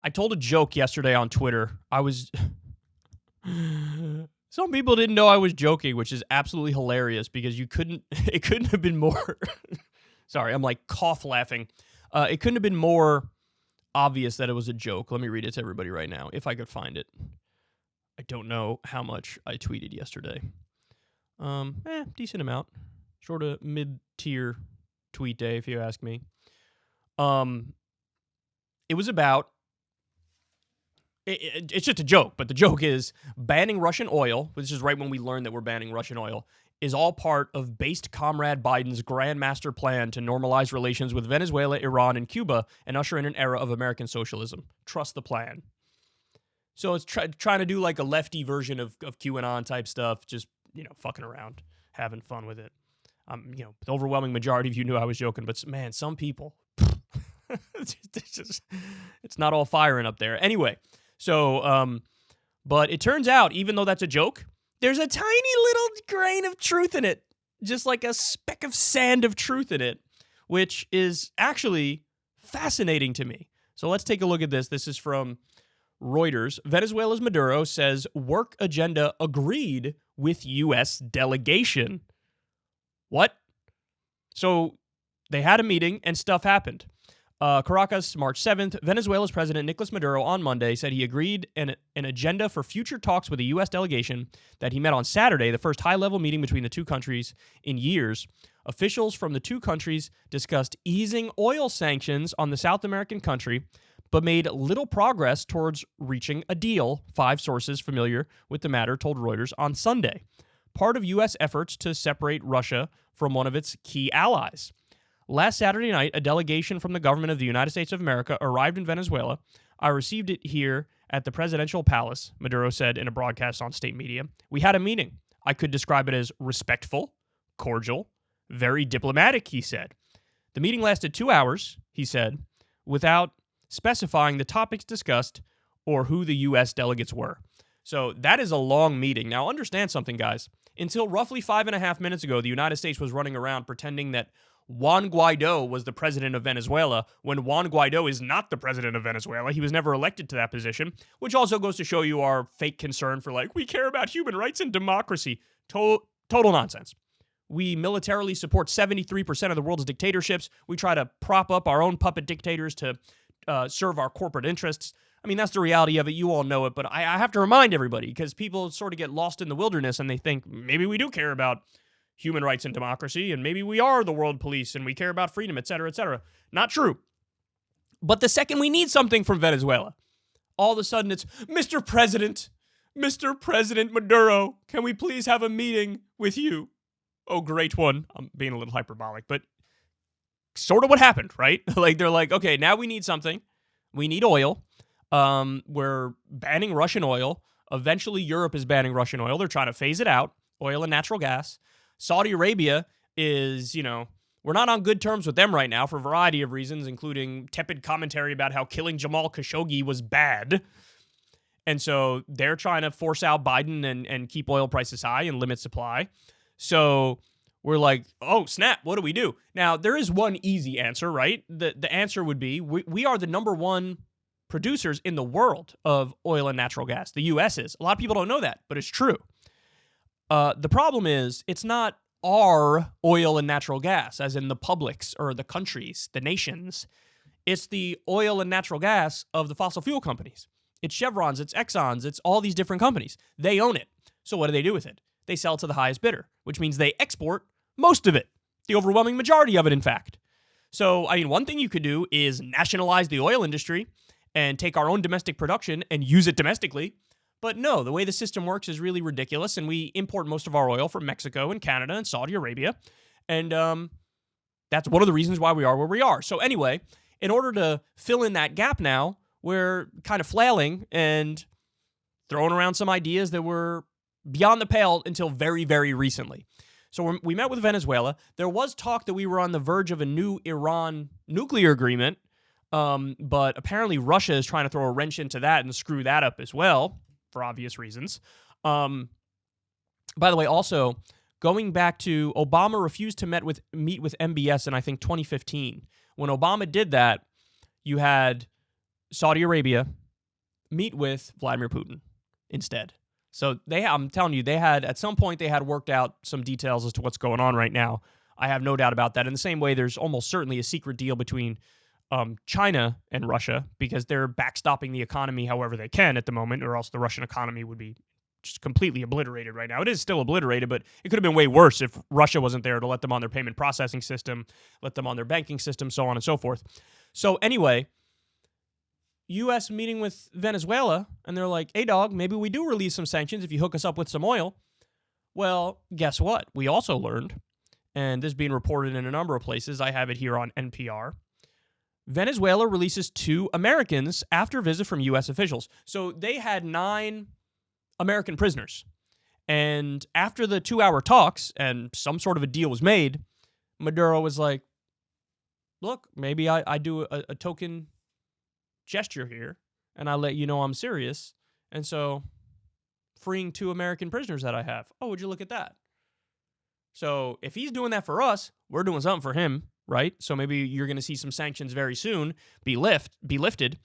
I told a joke yesterday on Twitter. Some people didn't know I was joking, which is absolutely hilarious because it couldn't have been more, sorry, I'm like cough laughing. It couldn't have been more obvious that it was a joke. Let me read it to everybody right now, if I could find it. I don't know how much I tweeted yesterday. Decent amount. Sort of mid-tier tweet day, if you ask me. It was about, it's just a joke, but the joke is banning Russian oil, which is right when we learned that we're banning Russian oil, is all part of based Comrade Biden's grand master plan to normalize relations with Venezuela, Iran, and Cuba and usher in an era of American socialism. Trust the plan. So it's trying to do like a lefty version of QAnon type stuff, just, fucking around, having fun with it. The overwhelming majority of you knew I was joking, but man, some people, it's not all firing up there. Anyway, so, but it turns out, even though that's a joke, there's a tiny little grain of truth in it, just like a speck of sand of truth in it, which is actually fascinating to me. So let's take a look at this. This is from Reuters. Venezuela's Maduro says work agenda agreed with U.S. delegation. What? So they had a meeting and stuff happened. Caracas, March 7th, Venezuela's President Nicolas Maduro on Monday said he agreed an agenda for future talks with a U.S. delegation that he met on Saturday, the first high-level meeting between the two countries in years. Officials from the two countries discussed easing oil sanctions on the South American country, but made little progress towards reaching a deal, 5 sources familiar with the matter told Reuters on Sunday, part of U.S. efforts to separate Russia from one of its key allies. Last Saturday night, a delegation from the government of the United States of America arrived in Venezuela. I received it here at the presidential palace, Maduro said in a broadcast on state media. We had a meeting. I could describe it as respectful, cordial, very diplomatic, he said. The meeting lasted 2 hours, he said, without specifying the topics discussed or who the U.S. delegates were. So that is a long meeting. Now, understand something, guys. Until roughly 5.5 minutes ago, the United States was running around pretending that Juan Guaido was the president of Venezuela when Juan Guaido is not the president of Venezuela. He was never elected to that position, which also goes to show you our fake concern for, we care about human rights and democracy. Total nonsense. We militarily support 73% of the world's dictatorships. We try to prop up our own puppet dictators to serve our corporate interests. I mean, that's the reality of it. You all know it, but I have to remind everybody because people sort of get lost in the wilderness and they think maybe we do care about human rights and democracy, and maybe we are the world police and we care about freedom, et cetera, et cetera. Not true. But the second we need something from Venezuela, all of a sudden it's, Mr. President Maduro, can we please have a meeting with you? Oh, great one. I'm being a little hyperbolic, but sort of what happened, right? They're like, okay, now we need something. We need oil. We're banning Russian oil. Eventually, Europe is banning Russian oil. They're trying to phase it out, oil and natural gas. Saudi Arabia is, we're not on good terms with them right now for a variety of reasons, including tepid commentary about how killing Jamal Khashoggi was bad. And so they're trying to force out Biden and keep oil prices high and limit supply. So we're like, oh, snap, what do we do? Now, there is one easy answer, right? The answer would be we are the number one producers in the world of oil and natural gas. The U.S. is. A lot of people don't know that, but it's true. The problem is it's not our oil and natural gas, as in the publics or the countries, the nations. It's the oil and natural gas of the fossil fuel companies. It's Chevron's, it's Exxon's, it's all these different companies. They own it. So what do they do with it? They sell to the highest bidder, which means they export most of it, the overwhelming majority of it, in fact. So, one thing you could do is nationalize the oil industry and take our own domestic production and use it domestically. But no, the way the system works is really ridiculous, and we import most of our oil from Mexico and Canada and Saudi Arabia, and that's one of the reasons why we are where we are. So anyway, in order to fill in that gap now, we're kind of flailing and throwing around some ideas that were beyond the pale until very, very recently. So we met with Venezuela. There was talk that we were on the verge of a new Iran nuclear agreement, but apparently Russia is trying to throw a wrench into that and screw that up as well, for obvious reasons. By the way, also, going back to Obama refused to meet with MBS in, I think, 2015. When Obama did that, you had Saudi Arabia meet with Vladimir Putin instead. So I'm telling you, at some point they had worked out some details as to what's going on right now. I have no doubt about that. In the same way, there's almost certainly a secret deal between China and Russia because they're backstopping the economy however they can at the moment, or else the Russian economy would be just completely obliterated right now. It is still obliterated, but it could have been way worse if Russia wasn't there to let them on their payment processing system, let them on their banking system, so on and so forth. So anyway, U.S. meeting with Venezuela, and they're like, hey, dog, maybe we do release some sanctions if you hook us up with some oil. Well, guess what? We also learned, and this is being reported in a number of places. I have it here on NPR. Venezuela releases 2 Americans after a visit from U.S. officials. So they had 9 American prisoners. And after the 2-hour talks and some sort of a deal was made, Maduro was like, look, maybe I do a token gesture here, and I let you know I'm serious. And so freeing 2 American prisoners that I have. Oh, would you look at that? So if he's doing that for us, we're doing something for him, right? So maybe you're going to see some sanctions very soon be lifted.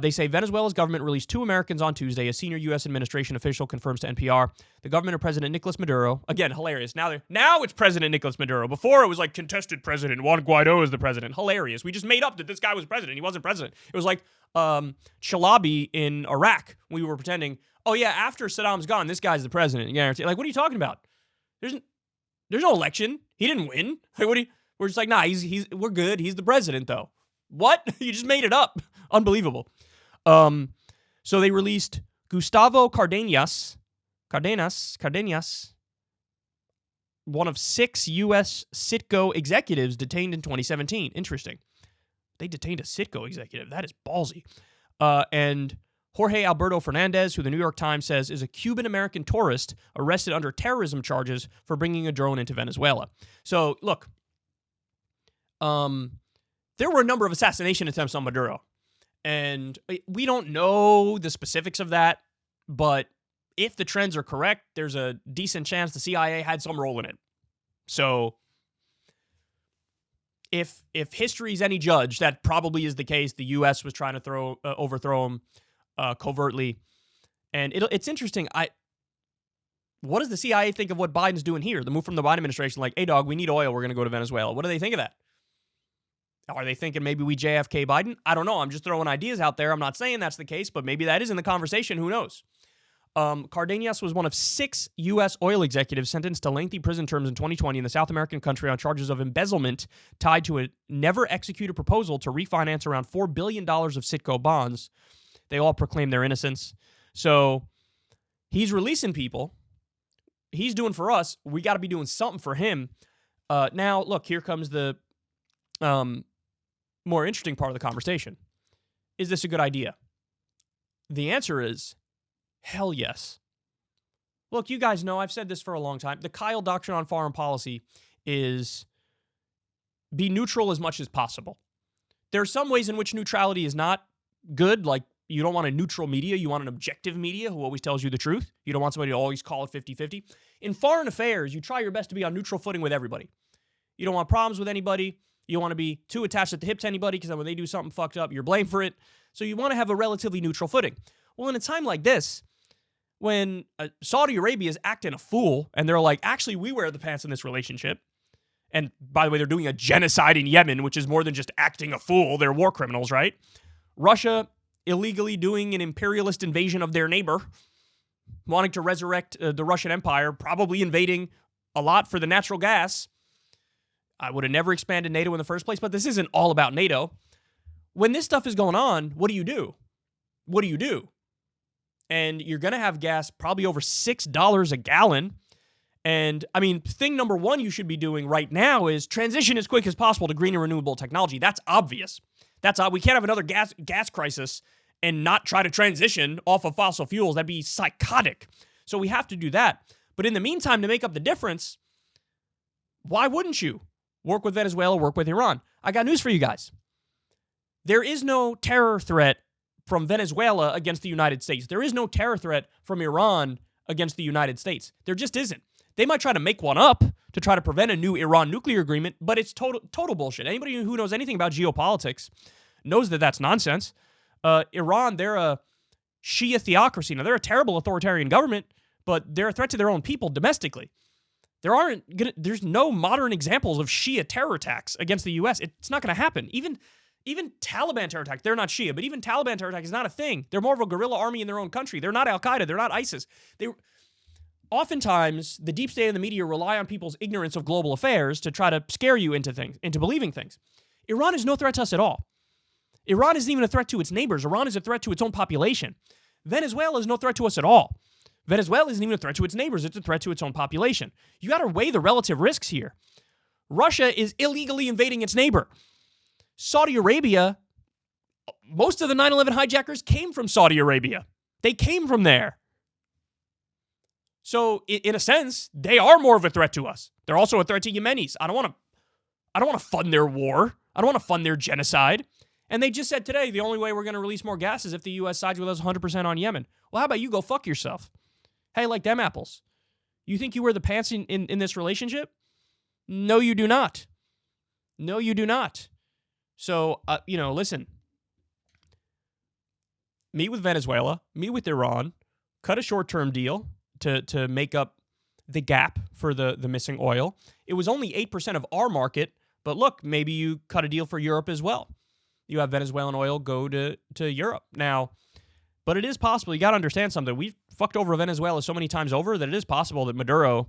They say Venezuela's government released 2 Americans on Tuesday. A senior U.S. administration official confirms to NPR. The government of President Nicolas Maduro, again, hilarious. Now it's President Nicolas Maduro. Before it was like contested president. Juan Guaido is the president. Hilarious. We just made up that this guy was president. He wasn't president. It was like Chalabi in Iraq. We were pretending, oh yeah, after Saddam's gone, this guy's the president. Guarantee. Like, what are you talking about? There's no election. He didn't win. Like, we're just like, nah, we're good. He's the president though. What? You just made it up. Unbelievable. So they released Gustavo Cardenas, one of 6 U.S. Citgo executives detained in 2017. Interesting. They detained a Citgo executive. That is ballsy. And Jorge Alberto Fernandez, who the New York Times says is a Cuban-American tourist arrested under terrorism charges for bringing a drone into Venezuela. So, look, there were a number of assassination attempts on Maduro. And we don't know the specifics of that, but if the trends are correct, there's a decent chance the CIA had some role in it. So if history's any judge, that probably is the case. The U.S. was trying to overthrow him covertly. And it's interesting. What does the CIA think of what Biden's doing here? The move from the Biden administration, like, hey, dog, we need oil. We're going to go to Venezuela. What do they think of that? Are they thinking maybe we JFK Biden? I don't know. I'm just throwing ideas out there. I'm not saying that's the case, but maybe that is in the conversation. Who knows? Cardenas was one of 6 U.S. oil executives sentenced to lengthy prison terms in 2020 in the South American country on charges of embezzlement tied to a never-executed proposal to refinance around $4 billion of Citgo bonds. They all proclaim their innocence. So he's releasing people. He's doing for us. We got to be doing something for him. Now, look, here comes the more interesting part of the conversation. Is this a good idea? The answer is hell yes. Look, you guys know, I've said this for a long time. The Kyle doctrine on foreign policy is be neutral as much as possible. There are some ways in which neutrality is not good, like you don't want a neutral media. You want an objective media who always tells you the truth. You don't want somebody to always call it 50-50. In foreign affairs, you try your best to be on neutral footing with everybody. You don't want problems with anybody. You don't want to be too attached at the hip to anybody because when they do something fucked up, you're blamed for it. So you want to have a relatively neutral footing. Well, in a time like this, when Saudi Arabia is acting a fool and they're like, actually, we wear the pants in this relationship. And by the way, they're doing a genocide in Yemen, which is more than just acting a fool. They're war criminals, right? Russia illegally doing an imperialist invasion of their neighbor, wanting to resurrect the Russian Empire, probably invading a lot for the natural gas. I would have never expanded NATO in the first place, but this isn't all about NATO. When this stuff is going on, what do you do? What do you do? And you're going to have gas probably over $6 a gallon. And, I mean, thing number one you should be doing right now is transition as quick as possible to green and renewable technology. That's obvious. We can't have another gas crisis and not try to transition off of fossil fuels. That'd be psychotic. So we have to do that. But in the meantime, to make up the difference, why wouldn't you work with Venezuela, work with Iran? I got news for you guys. There is no terror threat from Venezuela against the United States. There is no terror threat from Iran against the United States. There just isn't. They might try to make one up to try to prevent a new Iran nuclear agreement, but it's total bullshit. Anybody who knows anything about geopolitics knows that that's nonsense. Iran, they're a Shia theocracy. Now, they're a terrible authoritarian government, but they're a threat to their own people domestically. There's no modern examples of Shia terror attacks against the U.S. It's not going to happen. Even Taliban terror attacks, they're not Shia, but even Taliban terror attack is not a thing. They're more of a guerrilla army in their own country. They're not Al-Qaeda. They're not ISIS. Oftentimes, the deep state and the media rely on people's ignorance of global affairs to try to scare you into believing things. Iran is no threat to us at all. Iran isn't even a threat to its neighbors. Iran is a threat to its own population. Venezuela is no threat to us at all. Venezuela isn't even a threat to its neighbors. It's a threat to its own population. You got to weigh the relative risks here. Russia is illegally invading its neighbor. Saudi Arabia, most of the 9/11 hijackers came from Saudi Arabia. They came from there. So, in a sense, they are more of a threat to us. They're also a threat to Yemenis. I don't want to fund their war. I don't want to fund their genocide. And they just said today the only way we're going to release more gas is if the U.S. sides with us 100% on Yemen. Well, how about you go fuck yourself? Hey, like them apples. You think you wear the pants in this relationship? No, you do not. No, you do not. So, listen. Meet with Venezuela. Meet with Iran. Cut a short-term deal to make up the gap for the missing oil. It was only 8% of our market, but look, maybe you cut a deal for Europe as well. You have Venezuelan oil go to Europe. Now, but it is possible. You got to understand something. We've fucked over Venezuela so many times over that it is possible that Maduro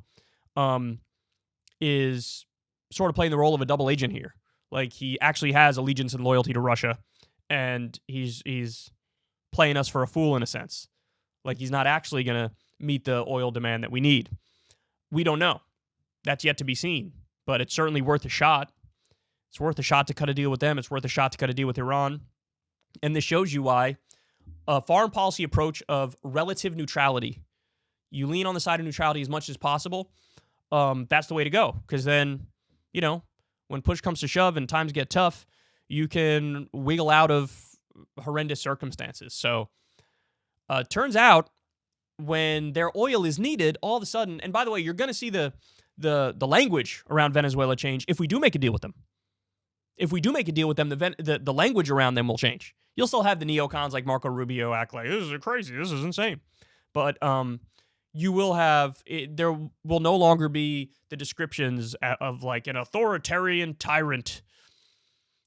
is sort of playing the role of a double agent here. Like, he actually has allegiance and loyalty to Russia, and he's playing us for a fool in a sense. Like, he's not actually going to meet the oil demand that we need. We don't know. That's yet to be seen, but it's certainly worth a shot. It's worth a shot to cut a deal with them. It's worth a shot to cut a deal with Iran. And this shows you why a foreign policy approach of relative neutrality, you lean on the side of neutrality as much as possible, that's the way to go. Because then, when push comes to shove and times get tough, you can wiggle out of horrendous circumstances. So, turns out, when their oil is needed, all of a sudden, and by the way, you're going to see the language around Venezuela change if we do make a deal with them. If we do make a deal with them, the language around them will change. You'll still have the neocons like Marco Rubio act like, this is crazy, this is insane. But you will have, there will no longer be the descriptions of like an authoritarian tyrant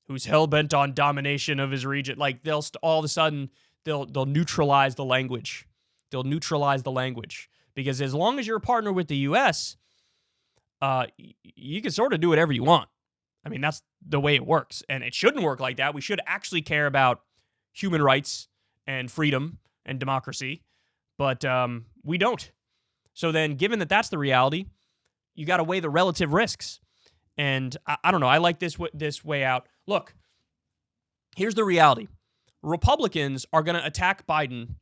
who's hell-bent on domination of his region. Like, they'll all of a sudden, they'll neutralize the language. They'll neutralize the language. Because as long as you're a partner with the U.S., you can sort of do whatever you want. I mean, that's the way it works. And it shouldn't work like that. We should actually care about human rights and freedom and democracy. But we don't. So then, given that that's the reality, you got to weigh the relative risks. And I don't know. I like this way out. Look, here's the reality. Republicans are going to attack Biden.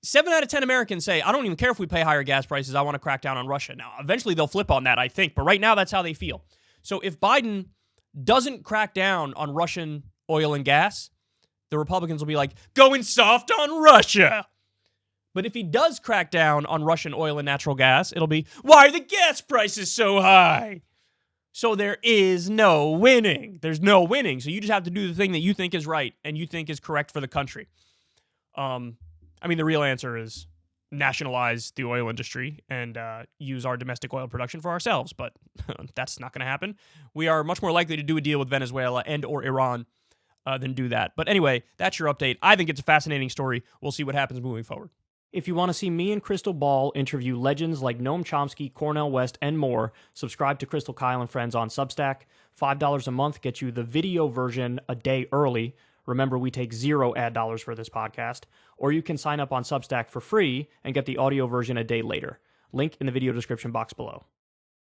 7 out of 10 Americans say, I don't even care if we pay higher gas prices. I want to crack down on Russia. Now, eventually they'll flip on that, I think. But right now, that's how they feel. So if Biden doesn't crack down on Russian oil and gas, the Republicans will be like, going soft on Russia. But if he does crack down on Russian oil and natural gas, it'll be, why are the gas prices so high? So there is no winning. There's no winning. So you just have to do the thing that you think is right and you think is correct for the country. I mean, the real answer is nationalize the oil industry and use our domestic oil production for ourselves. But that's not going to happen. We are much more likely to do a deal with Venezuela and or Iran than do that. But anyway, that's your update. I think it's a fascinating story. We'll see what happens moving forward. If you want to see me and Crystal Ball interview legends like Noam Chomsky, Cornel West, and more, subscribe to Crystal, Kyle, and Friends on Substack. $5 a month gets you the video version a day early. Remember, we take 0 ad dollars for this podcast. Or you can sign up on Substack for free and get the audio version a day later. Link in the video description box below.